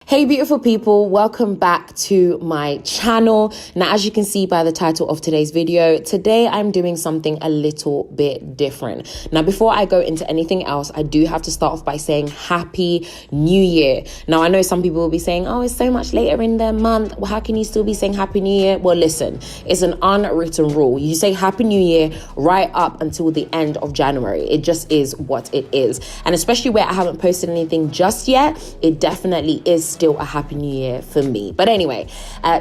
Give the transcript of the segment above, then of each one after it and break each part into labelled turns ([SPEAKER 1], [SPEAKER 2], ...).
[SPEAKER 1] Hey beautiful people, welcome back to my channel. Now, as you can see by the title of today's video, today I'm doing something a little bit different. Now, before I go into anything else, I do have to start off by saying Happy New Year. Now, I know some people will be saying, oh, it's so much later in the month. Well, how can you still be saying Happy New Year? Well, listen, it's an unwritten rule. You say Happy New Year right up until the end of January. It just is what it is. And especially where I haven't posted anything just yet, it definitely is still a Happy New Year for me. But anyway,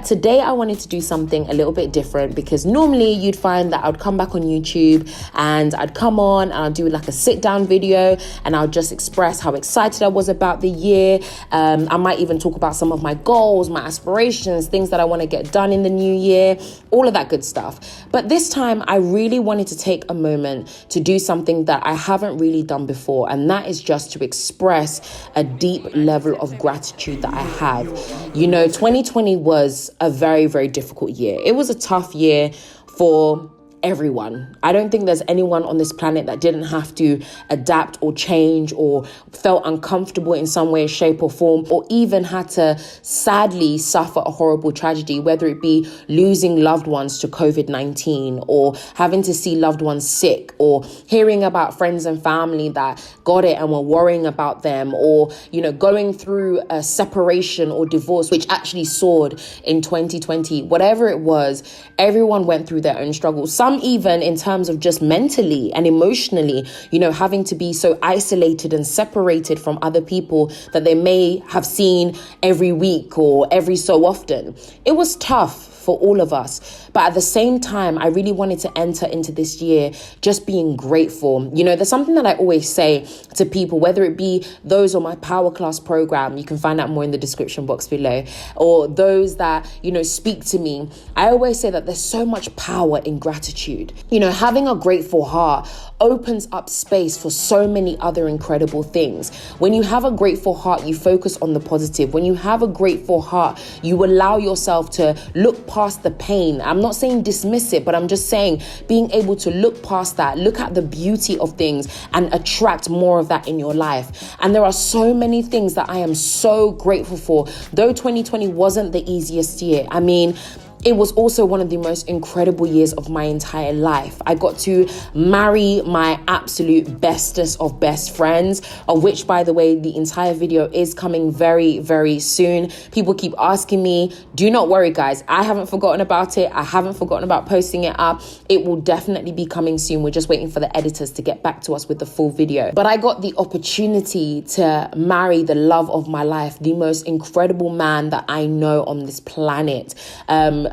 [SPEAKER 1] today I wanted to do something a little bit different, because normally you'd find that I'd come back on YouTube and I'd come on and I'd do like a sit down video and I'll just express how excited I was about the year. I might even talk about some of my goals, my aspirations, things that I want to get done in the new year, all of that good stuff. But this time I really wanted to take a moment to do something that I haven't really done before, and that is just to express a deep level of gratitude that I have. You know, 2020 was a very, very difficult year. It was a tough year for everyone. I don't think there's anyone on this planet that didn't have to adapt or change or felt uncomfortable in some way, shape or form, or even had to sadly suffer a horrible tragedy, whether it be losing loved ones to COVID-19 or having to see loved ones sick, or hearing about friends and family that got it and were worrying about them, or, you know, going through a separation or divorce, which actually soared in 2020. Whatever it was, everyone went through their own struggles. Some even in terms of just mentally and emotionally, you know, having to be so isolated and separated from other people that they may have seen every week or every so often. It was tough for all of us. But at the same time, I really wanted to enter into this year just being grateful. You know, there's something that I always say to people, whether it be those on my Power Class program, you can find out more in the description box below, or those that, you know, speak to me. I always say that there's so much power in gratitude. You know, having a grateful heart opens up space for so many other incredible things. When you have a grateful heart, you focus on the positive. When you have a grateful heart, you allow yourself to look past the pain. I'm not saying dismiss it, but I'm just saying being able to look past that, look at the beauty of things and attract more of that in your life. And there are so many things that I am so grateful for. Though 2020 wasn't the easiest year, I mean, it was also one of the most incredible years of my entire life. I got to marry my absolute bestest of best friends, of which, by the way, the entire video is coming very, very soon. People keep asking me, do not worry, guys. I haven't forgotten about it. I haven't forgotten about posting it up. It will definitely be coming soon. We're just waiting for the editors to get back to us with the full video. But I got the opportunity to marry the love of my life, the most incredible man that I know on this planet.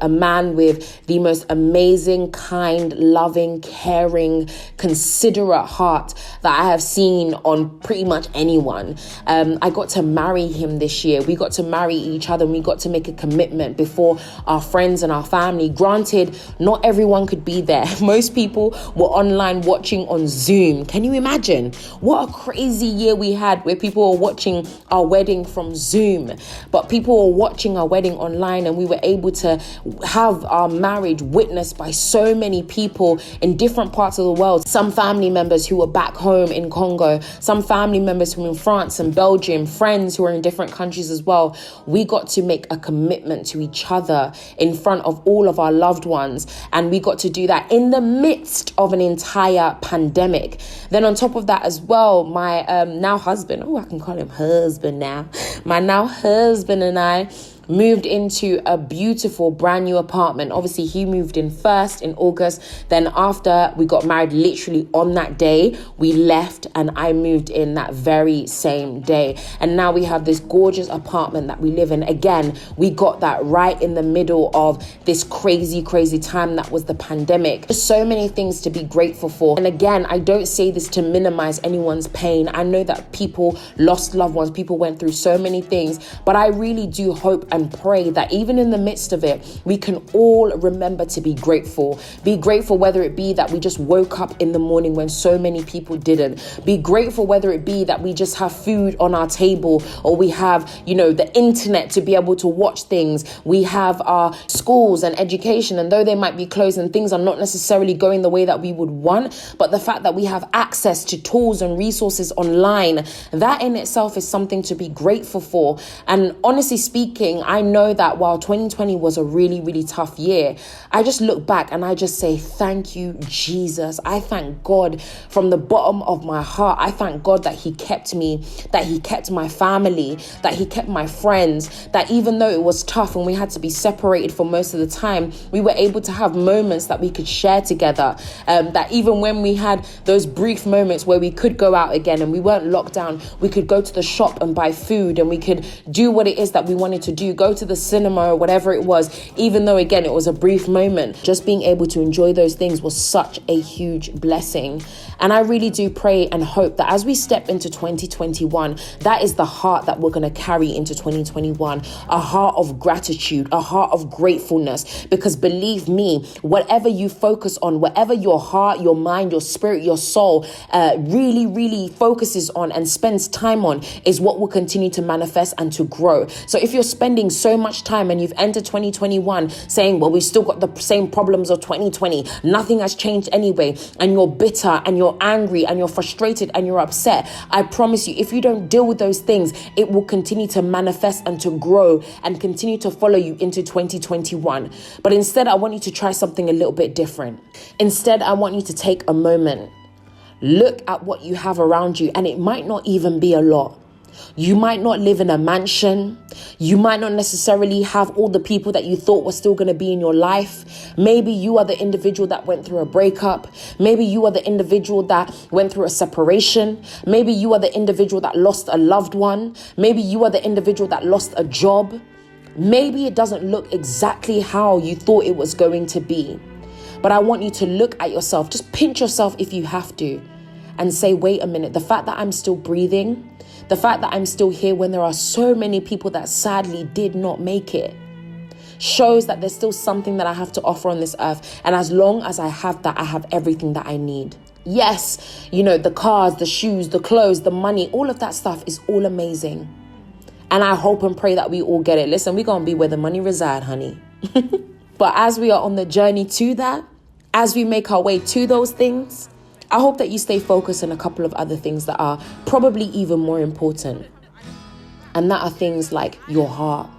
[SPEAKER 1] A man with the most amazing, kind, loving, caring, considerate heart that I have seen on pretty much anyone. I got to marry him this year. We got to marry each other and we got to make a commitment before our friends and our family. Granted, not everyone could be there. Most people were online watching on Zoom. Can you imagine? What a crazy year we had where people were watching our wedding from Zoom. But people were watching our wedding online, and we were able to have our marriage witnessed by so many people in different parts of the world. Some family members who were back home in Congo, some family members who were in France and Belgium, friends who are in different countries as well. We got to make a commitment to each other in front of all of our loved ones, and we got to do that in the midst of an entire pandemic. Then on top of that as well, my now husband, I can call him husband now, my now husband and I moved into a beautiful brand new apartment. Obviously, he moved in first in August. Then after we got married, literally on that day, we left and I moved in that very same day. And now we have this gorgeous apartment that we live in. Again, we got that right in the middle of this crazy, crazy time that was the pandemic. There's so many things to be grateful for. And again, I don't say this to minimize anyone's pain. I know that people lost loved ones, people went through so many things, but I really do hope and pray that even in the midst of it, we can all remember to be grateful. Be grateful whether it be that we just woke up in the morning when so many people didn't. Be grateful whether it be that we just have food on our table, or we have, the internet to be able to watch things. We have our schools and education, and though they might be closed and things are not necessarily going the way that we would want, but the fact that we have access to tools and resources online, that in itself is something to be grateful for. And honestly speaking, I know that while 2020 was a really, really tough year, I just look back and I just say, thank you, Jesus. I thank God from the bottom of my heart. I thank God that he kept me, that he kept my family, that he kept my friends, that even though it was tough and we had to be separated for most of the time, we were able to have moments that we could share together. That even when we had those brief moments where we could go out again and we weren't locked down, we could go to the shop and buy food, and we could do what it is that we wanted to do, go to the cinema or whatever it was, even though again it was a brief moment. Just being able to enjoy those things was such a huge blessing. And I really do pray and hope that as we step into 2021, that is the heart that we're going to carry into 2021, a heart of gratitude, a heart of gratefulness. Because believe me, whatever you focus on, whatever your heart, your mind, your spirit, your soul really, really focuses on and spends time on is what will continue to manifest and to grow. So if you're spending so much time and you've entered 2021 saying, well, we've still got the same problems of 2020, nothing has changed anyway, and you're bitter and you're angry and you're frustrated and you're upset, I promise you, if you don't deal with those things, it will continue to manifest and to grow and continue to follow you into 2021. But instead, I want you to try something a little bit different. Instead, I want you to take a moment, look at what you have around you, and it might not even be a lot. You might not live in a mansion. You might not necessarily have all the people that you thought were still going to be in your life. Maybe you are the individual that went through a breakup. Maybe you are the individual that went through a separation. Maybe you are the individual that lost a loved one. Maybe you are the individual that lost a job. Maybe it doesn't look exactly how you thought it was going to be. But I want you to look at yourself, just pinch yourself if you have to, and say, wait a minute, the fact that I'm still breathing, the fact that I'm still here when there are so many people that sadly did not make it, shows that there's still something that I have to offer on this earth. And as long as I have that, I have everything that I need. Yes, the cars, the shoes, the clothes, the money, all of that stuff is all amazing. And I hope and pray that we all get it. Listen, we're going to be where the money reside, honey. But as we are on the journey to that, as we make our way to those things, I hope that you stay focused on a couple of other things that are probably even more important. And that are things like your heart,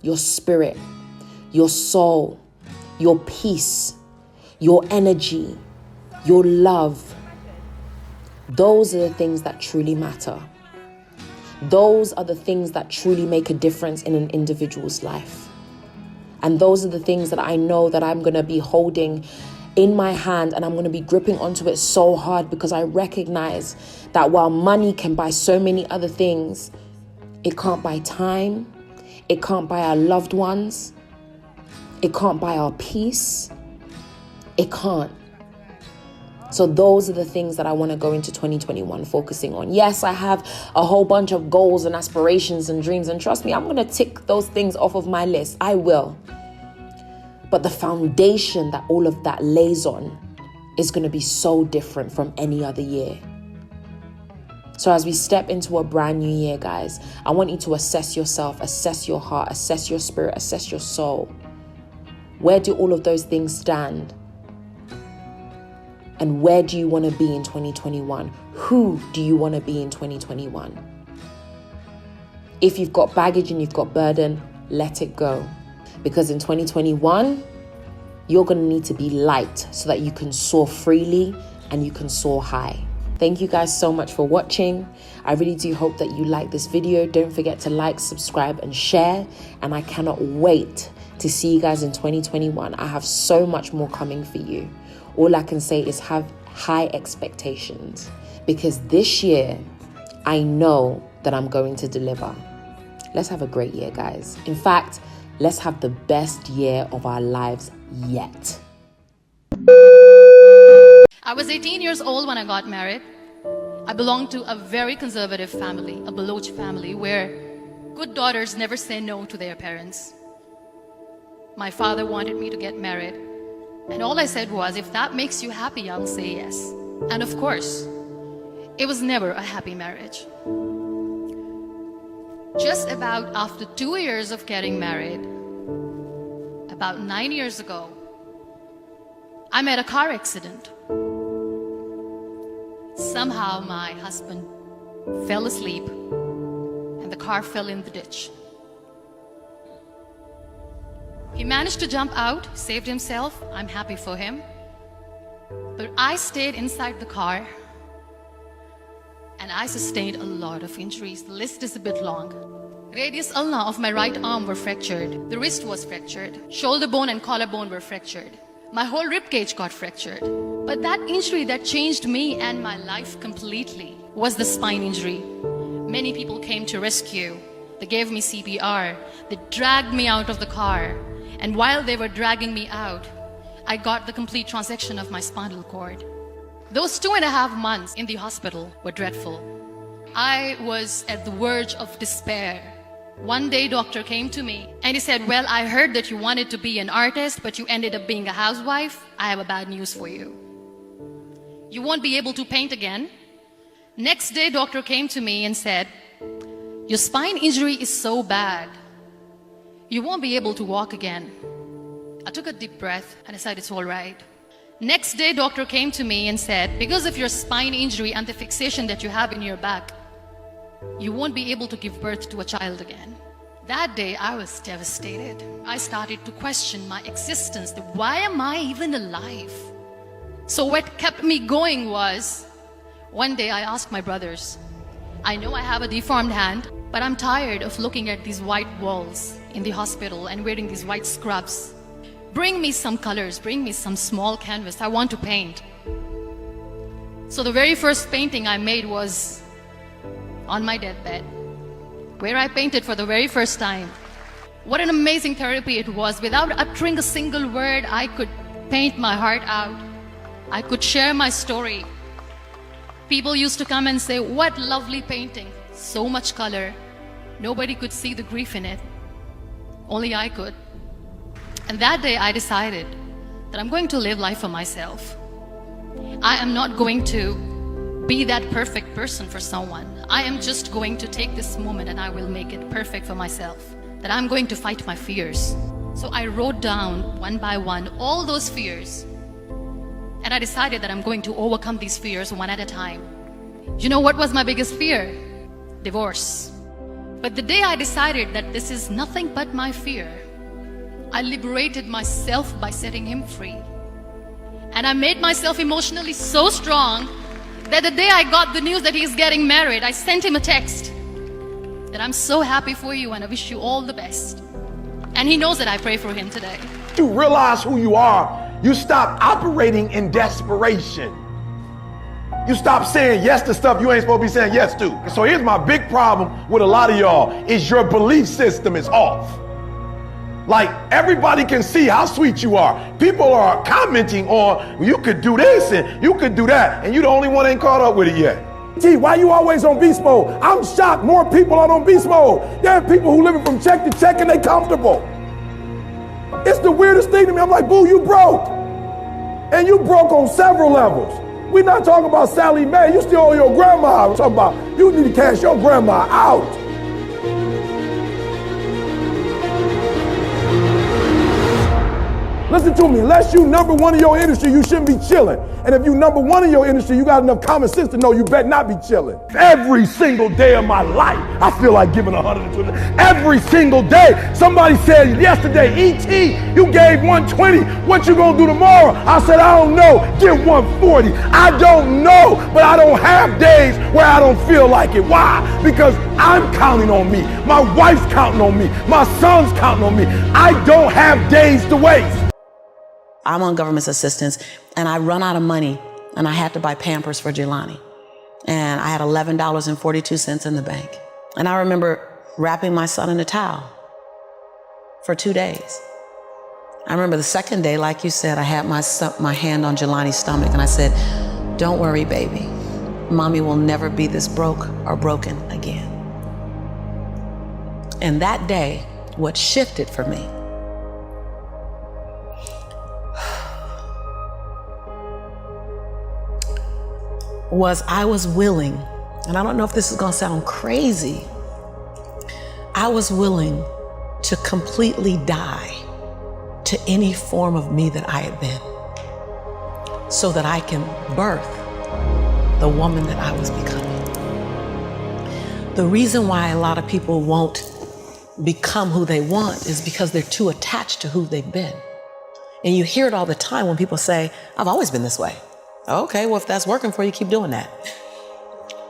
[SPEAKER 1] your spirit, your soul, your peace, your energy, your love. Those are the things that truly matter. Those are the things that truly make a difference in an individual's life. And those are the things that I know that I'm going to be holding in my hand, and I'm going to be gripping onto it so hard, because I recognize that while money can buy so many other things, it can't buy time, it can't buy our loved ones, it can't buy our peace, it can't. So those are the things that I want to go into 2021 focusing on. Yes, I have a whole bunch of goals and aspirations and dreams, and trust me, I'm going to tick those things off of my list. I will. But the foundation that all of that lays on is going to be so different from any other year. So as we step into a brand new year, guys, I want you to assess yourself, assess your heart, assess your spirit, assess your soul. Where do all of those things stand? And where do you want to be in 2021? Who do you want to be in 2021? If you've got baggage and you've got burden, let it go. Because in 2021, you're going to need to be light so that you can soar freely and you can soar high. Thank you guys so much for watching. I really do hope that you like this video. Don't forget to like, subscribe, and share. And I cannot wait to see you guys in 2021. I have so much more coming for you. All I can say is have high expectations, because this year, I know that I'm going to deliver. Let's have a great year, guys. In fact, let's have the best year of our lives yet.
[SPEAKER 2] I was 18 years old when I got married. I belonged to a very conservative family, a Baloch family, where Good daughters never say no to their parents. My father wanted me to get married, and all I said was, if that makes you happy, I'll say yes. And of course, it was never a happy marriage. Just about after 2 years of getting married, about 9 years ago, I met a car accident. Somehow my husband fell asleep and the car fell in the ditch. He managed to jump out, saved himself. I'm happy for him. But I stayed inside the car and I sustained a lot of injuries. The list is a bit long. Radius ulna of my right arm were fractured. The wrist was fractured. Shoulder bone and collarbone were fractured. My whole rib cage got fractured. But that injury that changed me and my life completely was the spine injury. Many people came to rescue. They gave me CPR. They dragged me out of the car. And while they were dragging me out, I got the complete transection of my spinal cord. Those 2.5 months in the hospital were dreadful. I was at the verge of despair. One day, doctor came to me and he said, well, I heard that you wanted to be an artist, but you ended up being a housewife. I have a bad news for you. You won't be able to paint again. Next day, doctor came to me and said, your spine injury is so bad, you won't be able to walk again. I took a deep breath and I said, it's all right. Next day, doctor came to me and said, because of your spine injury and the fixation that you have in your back, you won't be able to give birth to a child again. That day, I was devastated. I started to question my existence. Why am I even alive? So what kept me going was, one day I asked my brothers, I know I have a deformed hand, but I'm tired of looking at these white walls in the hospital and wearing these white scrubs. Bring me some colors, bring me some small canvas. I want to paint. So the very first painting I made was on my deathbed, where I painted for the very first time. What an amazing therapy it was. Without uttering a single word, I could paint my heart out. I could share my story. People used to come and say, what lovely painting. So much color. Nobody could see the grief in it. Only I could. And that day I decided that I'm going to live life for myself. I am not going to be that perfect person for someone. I am just going to take this moment and I will make it perfect for myself. That I'm going to fight my fears. So I wrote down one by one all those fears. And I decided that I'm going to overcome these fears one at a time. You know what was my biggest fear? Divorce. But the day I decided that this is nothing but my fear, I liberated myself by setting him free. And I made myself emotionally so strong that the day I got the news that he's getting married, I sent him a text that I'm so happy for you and I wish you all the best. And he knows that I pray for him today.
[SPEAKER 3] You realize who you are. You stop operating in desperation. You stop saying yes to stuff you ain't supposed to be saying yes to. So here's my big problem with a lot of y'all is your belief system is off. Like everybody can see how sweet you are. People are commenting on, well, you could do this and you could do that, and you the only one ain't caught up with it yet. Gee, why you always on beast mode? I'm shocked more people are on beast mode. There are people who living from check to check and they comfortable. It's the weirdest thing to me. I'm like, boo, you broke. And you broke on several levels. We're not talking about Sally Mae. You still owe your grandma. We're talking about you need to cash your grandma out. Listen to me, unless you number one in your industry, you shouldn't be chilling. And if you number one in your industry, you got enough common sense to know you better not be chilling. Every single day of my life, I feel like giving 120. Every single day. Somebody said yesterday, E.T., you gave 120. What you gonna do tomorrow? I said, I don't know. Give 140. I don't know, but I don't have days where I don't feel like it. Why? Because I'm counting on me. My wife's counting on me. My son's counting on me. I don't have days to waste.
[SPEAKER 4] I'm on government assistance and I run out of money and I had to buy Pampers for Jelani. And I had $11.42 in the bank. And I remember wrapping my son in a towel for 2 days. I remember the second day, like you said, I had my hand on Jelani's stomach and I said, don't worry, baby. Mommy will never be this broke or broken again. And that day, what shifted for me was I was willing, and I don't know if this is gonna sound crazy, I was willing to completely die to any form of me that I had been so that I can birth the woman that I was becoming. The reason why a lot of people won't become who they want is because they're too attached to who they've been. And you hear it all the time when people say, I've always been this way. Okay, well, if that's working for you, keep doing that.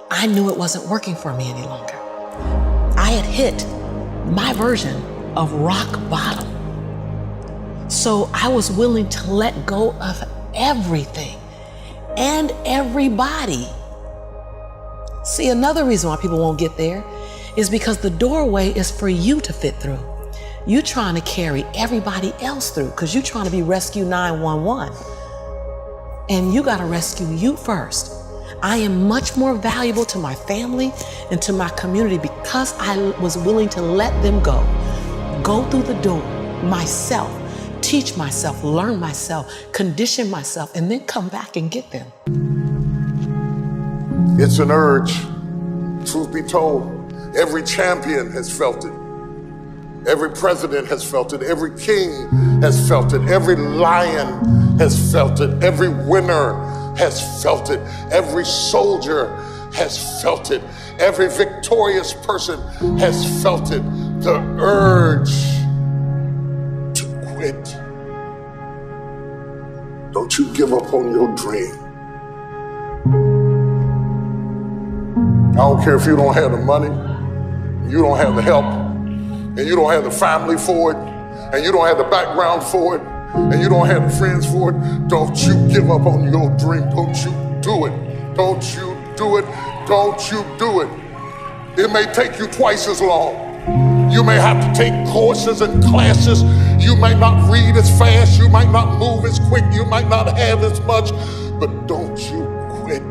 [SPEAKER 4] I knew it wasn't working for me any longer. I had hit my version of rock bottom. So I was willing to let go of everything and everybody. See, another reason why people won't get there is because the doorway is for you to fit through. You're trying to carry everybody else through because you're trying to be Rescue 911. And you got to rescue you first. I am much more valuable to my family and to my community because I was willing to let them go through the door myself, teach myself, learn myself, condition myself, and then come back and get them.
[SPEAKER 5] It's an urge. Truth be told, every champion has felt it. Every president has felt it. Every king has felt it. Every lion has felt it. Every winner has felt it. Every soldier has felt it. Every victorious person has felt it. The urge to quit. Don't you give up on your dream. I don't care if you don't have the money, you don't have the help, and you don't have the family for it, and you don't have the background for it, and you don't have the friends for it. Don't you give up on your dream. Don't you do it. Don't you do it. Don't you do it. It may take you twice as long. You may have to take courses and classes. You might not read as fast. You might not move as quick. You might not have as much, but don't you quit.